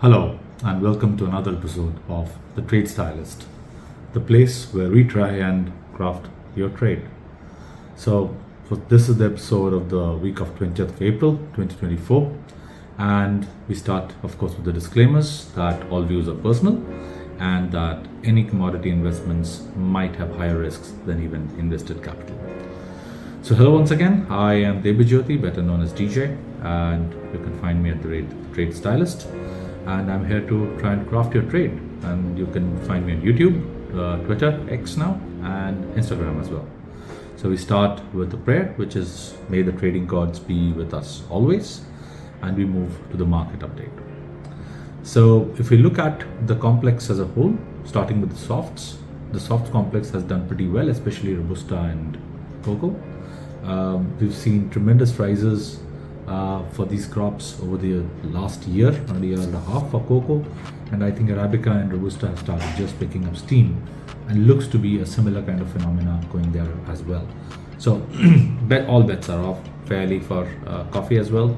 Hello, and welcome to another episode of The Trade Stylist, the place where we try and craft your trade. So, this is the episode of the week of 20th of April 2024, and we start, of course, with the disclaimers that all views are personal and that any commodity investments might have higher risks than even invested capital. So, hello once again, I am Debajyoti, better known as DJ, and you can find me at the Trade Stylist. And I'm here to try and craft your trade. And you can find me on YouTube, Twitter, X now, and Instagram as well. So we start with a prayer, which is, may the trading gods be with us always, and we move to the market update. So if we look at the complex as a whole, starting with the softs complex has done pretty well, especially Robusta and cocoa. We've seen tremendous rises for these crops over the last year and a year and a half for cocoa, and I think Arabica and Robusta have started just picking up steam and looks to be a similar kind of phenomena going there as well. So all bets are off fairly for coffee as well.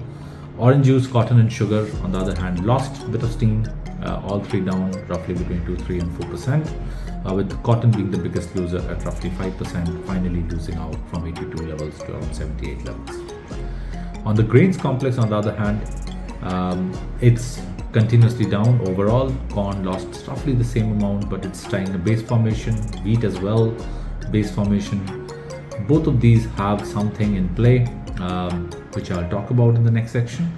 Orange juice, cotton and sugar on the other hand lost a bit of steam, all three down roughly between 2, 3 and 4%, with cotton being the biggest loser at roughly 5%, finally losing out from 82 levels to around 78 levels. On the grains complex, on the other hand, it's continuously down overall. Corn lost roughly the same amount, but it's trying a base formation. Wheat as well, base formation. Both of these have something in play, which I'll talk about in the next section.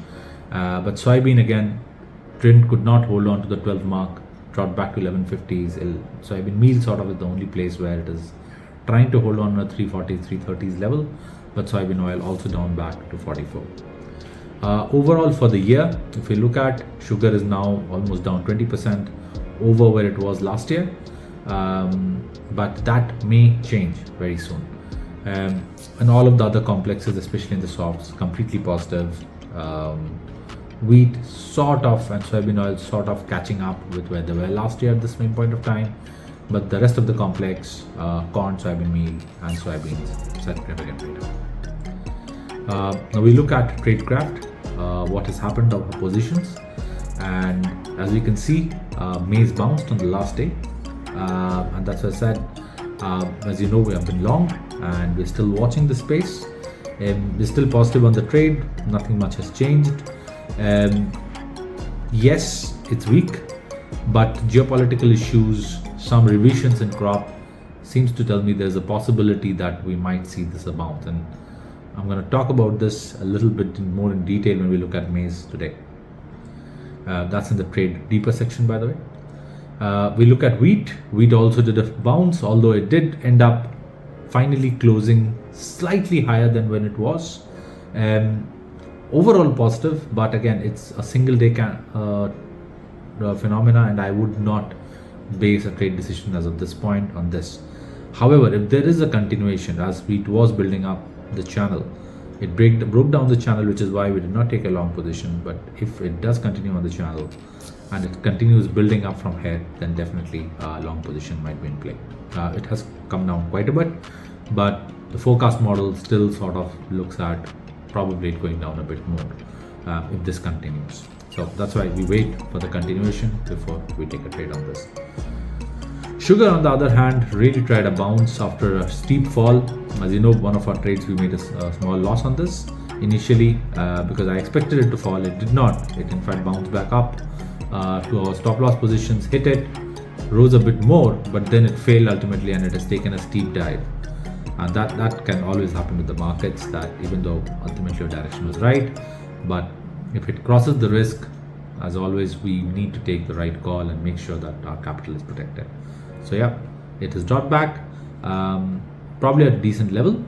But soybean again, trend could not hold on to the 12 mark, dropped back to 1150s. Soybean meal sort of is the only place where it is trying to hold on to a 340s, 330s level. But soybean oil also down back to 44. Overall for the year, if we look at, sugar is now almost down 20% over where it was last year, but that may change very soon. And all of the other complexes, especially in the softs, completely positive. Wheat sort of and soybean oil sort of catching up with where they were last year at the same point of time, but the rest of the complex, corn, soybean meal and soybeans significantly down. Now we look at TradeCraft, what has happened of positions, and as you can see, maize bounced on the last day, and that's what I said. As you know, we have been long and we're still watching the space. We're still positive on the trade, nothing much has changed. Yes, it's weak, but geopolitical issues, some revisions in crop seems to tell me there's a possibility that we might see this bounce, and I'm going to talk about this a little bit more in detail when we look at maize today. That's in the TraDeeper section, by the way. We look at wheat. Wheat also did a bounce, although it did end up finally closing slightly higher than when it was. Overall positive, but again, it's a single day phenomena, and I would not base a trade decision as of this point on this. However, if there is a continuation, as wheat was building up the channel, it broke down the channel, which is why we did not take a long position. But if it does continue on the channel and it continues building up from here, then definitely a long position might be in play. It has come down quite a bit, but the forecast model still sort of looks at probably it going down a bit more if this continues. So that's why we wait for the continuation before we take a trade on this. Sugar, on the other hand, really tried a bounce after a steep fall. As you know, one of our trades, we made a small loss on this initially because I expected it to fall. It did not. It in fact bounced back up to our stop loss positions, hit it, rose a bit more, but then it failed ultimately and it has taken a steep dive. And that can always happen with the markets, that even though ultimately your direction was right, but if it crosses the risk, as always, we need to take the right call and make sure that our capital is protected. So yeah, it has dropped back, probably at a decent level,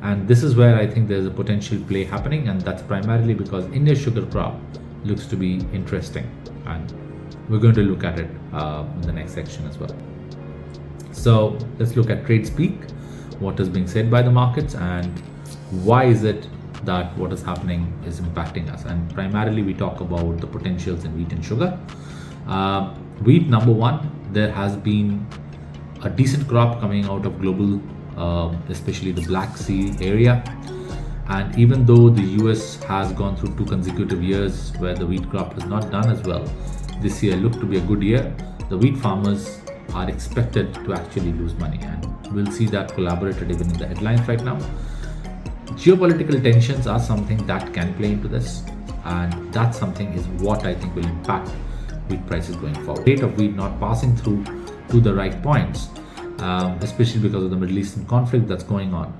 and this is where I think there's a potential play happening, and that's primarily because India's sugar crop looks to be interesting, and we're going to look at it in the next section as well. So let's look at trade speak, what is being said by the markets, and why is it that what is happening is impacting us. And primarily we talk about the potentials in wheat and sugar. Wheat, number one, there has been a decent crop coming out of global, especially the Black Sea area. And even though the US has gone through 2 consecutive years where the wheat crop has not done as well, this year look to be a good year, the wheat farmers are expected to actually lose money, and we'll see that collaborated even in the headlines right now. Geopolitical tensions are something that can play into this, and that something is what I think will impact wheat prices going forward. Rate of wheat not passing through to the right points, especially because of the Middle Eastern conflict that's going on,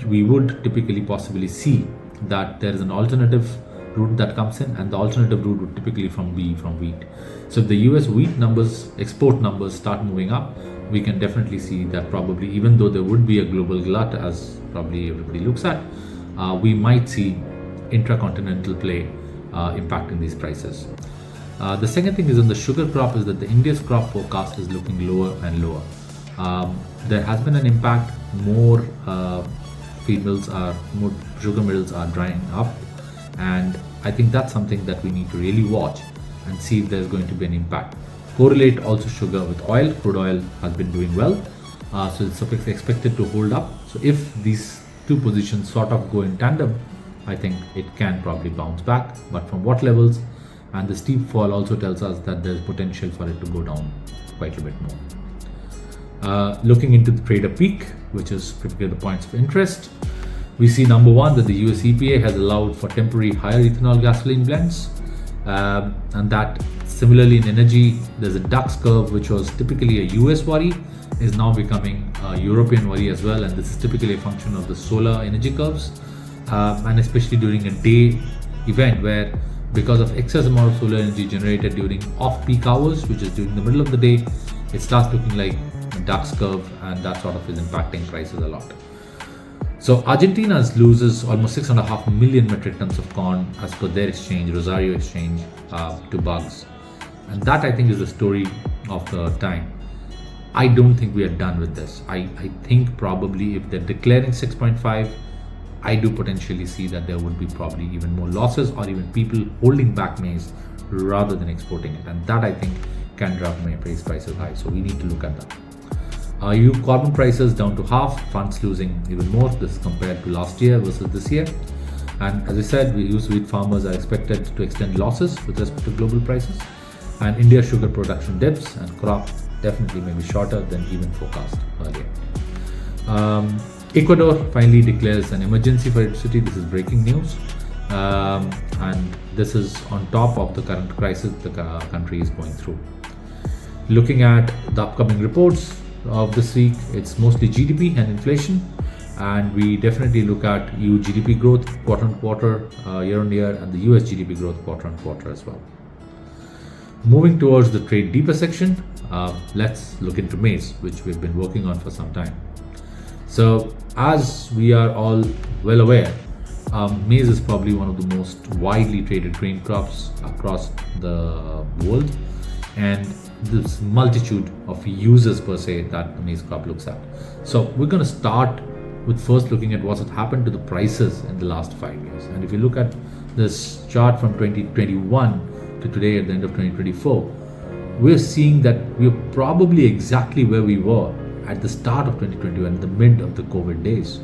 we would typically possibly see that there is an alternative route that comes in, and the alternative route would typically be from wheat. So if the US wheat numbers, export numbers start moving up, we can definitely see that probably, even though there would be a global glut as probably everybody looks at, we might see intracontinental play impacting these prices. The second thing is on the sugar crop is that the India's crop forecast is looking lower and lower. There has been an impact. More more sugar mills are drying up, and I think that's something that we need to really watch and see if there's going to be an impact. Correlate also sugar with oil. Crude oil has been doing well, so it's expected to hold up. So if these two positions sort of go in tandem, I think it can probably bounce back, but from what levels? And the steep fall also tells us that there's potential for it to go down quite a bit more. Looking into the trader peak, which is typically the points of interest, we see number one that the US EPA has allowed for temporary higher ethanol gasoline blends, and that similarly in energy, there's a DUX curve, which was typically a US worry, is now becoming a European worry as well, and this is typically a function of the solar energy curves, and especially during a day event where, because of excess amount of solar energy generated during off-peak hours, which is during the middle of the day, it starts looking like a DUX curve, and that sort of is impacting prices a lot. So Argentina loses almost 6.5 million metric tons of corn as per their exchange, Rosario exchange, to bugs. And that I think is the story of the time. I don't think we are done with this. I think probably if they're declaring 6.5, I do potentially see that there would be probably even more losses, or even people holding back maize rather than exporting it. And that I think can drive maize prices high. So we need to look at that. EU carbon prices down to half, funds losing even more this compared to last year versus this year. And as I said, US wheat farmers are expected to extend losses with respect to global prices. And India sugar production dips, and crop definitely may be shorter than even forecast earlier. Ecuador finally declares an emergency for electricity. This is breaking news. And this is on top of the current crisis the country is going through. Looking at the upcoming reports of this week, it's mostly GDP and inflation, and we definitely look at EU GDP growth quarter on quarter, year on year, and the US GDP growth quarter on quarter as well. Moving towards the TraDeeper section, let's look into maize, which we've been working on for some time. So as we are all well aware, maize is probably one of the most widely traded grain crops across the world, and this multitude of uses per se that the maize crop looks at. So we're going to start with first looking at what's happened to the prices in the last 5 years. And if you look at this chart from 2021 to today at the end of 2024, we're seeing that we're probably exactly where we were at the start of 2021, the mid of the COVID days.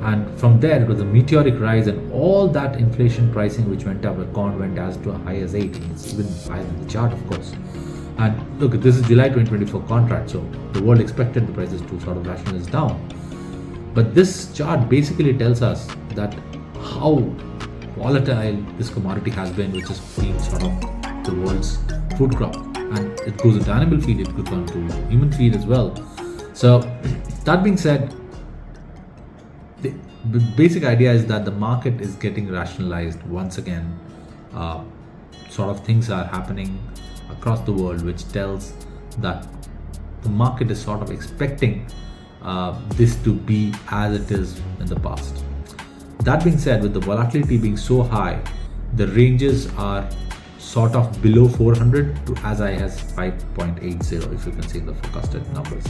And from there, it was a meteoric rise, and all that inflation pricing which went up, where corn went as to a high as 8, and it's even higher than the chart, of course. And look, this is July 2024 contract, so the world expected the prices to sort of rationalize down. But this chart basically tells us that how volatile this commodity has been, which is being sort of the world's food crop. And it goes into animal feed, it goes on to human feed as well. So that being said, the basic idea is that the market is getting rationalized once again. Sort of things are happening across the world, which tells that the market is sort of expecting this to be as it is in the past. That being said, with the volatility being so high, the ranges are sort of below 400 to as high as 5.80, if you can see the forecasted numbers.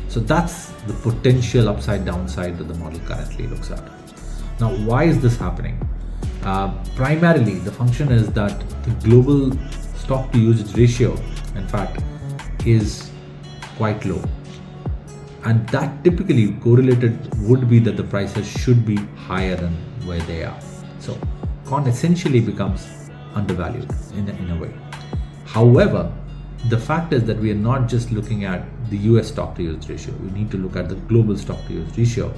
So that's the potential upside downside that the model currently looks at. Now, why is this happening? Primarily, the function is that the global stock to usage ratio, in fact, is quite low. And that typically correlated would be that the prices should be higher than where they are. So corn essentially becomes undervalued in a way. However, the fact is that we are not just looking at the US stock to use ratio. We need to look at the global stock to use ratio,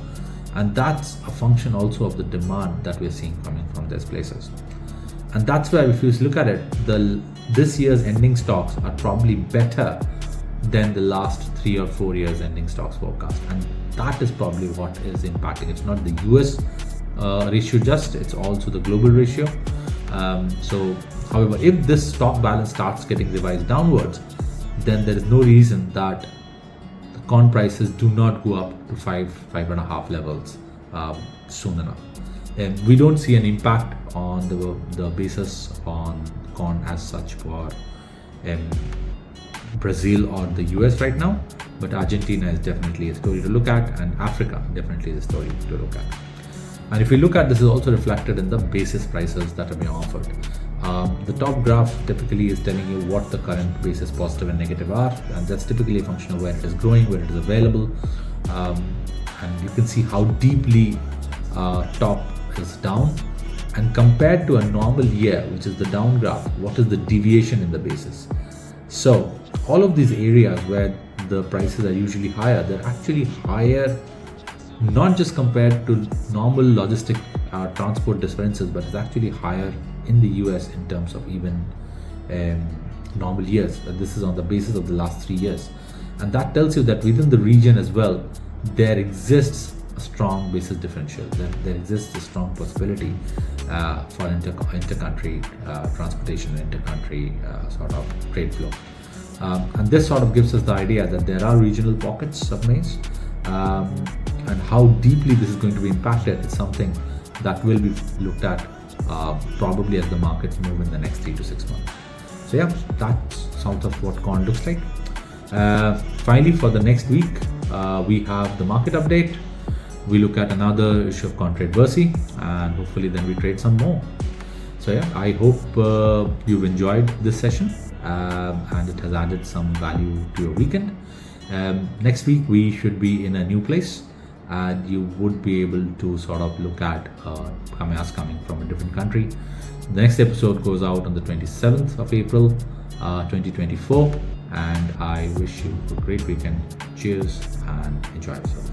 and that's a function also of the demand that we're seeing coming from these places. And that's where, if you look at it, this year's ending stocks are probably better than the last 3 or 4 years ending stocks forecast, and that is probably what is impacting. It's not the US ratio just, it's also the global ratio. However, if this stock balance starts getting revised downwards, then there is no reason that the corn prices do not go up to 5.5 levels soon enough. And we don't see an impact on the basis on corn as such for Brazil or the US right now, but Argentina is definitely a story to look at, and Africa definitely is a story to look at. And if you look at this, is also reflected in the basis prices that are being offered. The top graph typically is telling you what the current basis positive and negative are, and that's typically a function of where it is growing, where it is available, and you can see how deeply top is down. And compared to a normal year, which is the down graph, what is the deviation in the basis? So all of these areas where the prices are usually higher, they're actually higher, not just compared to normal logistic transport differences, but it's actually higher in the US in terms of even normal years. This is on the basis of the last 3 years. And that tells you that within the region as well, there exists a strong basis differential. There exists a strong possibility for inter-country transportation, inter-country sort of trade flow. And this sort of gives us the idea that there are regional pockets of maize, and how deeply this is going to be impacted is something that will be looked at probably as the markets move in the next 3 to 6 months. So yeah, that's sort of what corn looks like. Finally, for the next week, we have the market update. We look at another issue of corn trade Versi, and hopefully then we trade some more. So yeah, I hope you've enjoyed this session, and it has added some value to your weekend. Next week we should be in a new place, and you would be able to sort of look at us coming from a different country. The next episode goes out on the 27th of April 2024, and I wish you a great weekend. Cheers and enjoy yourself.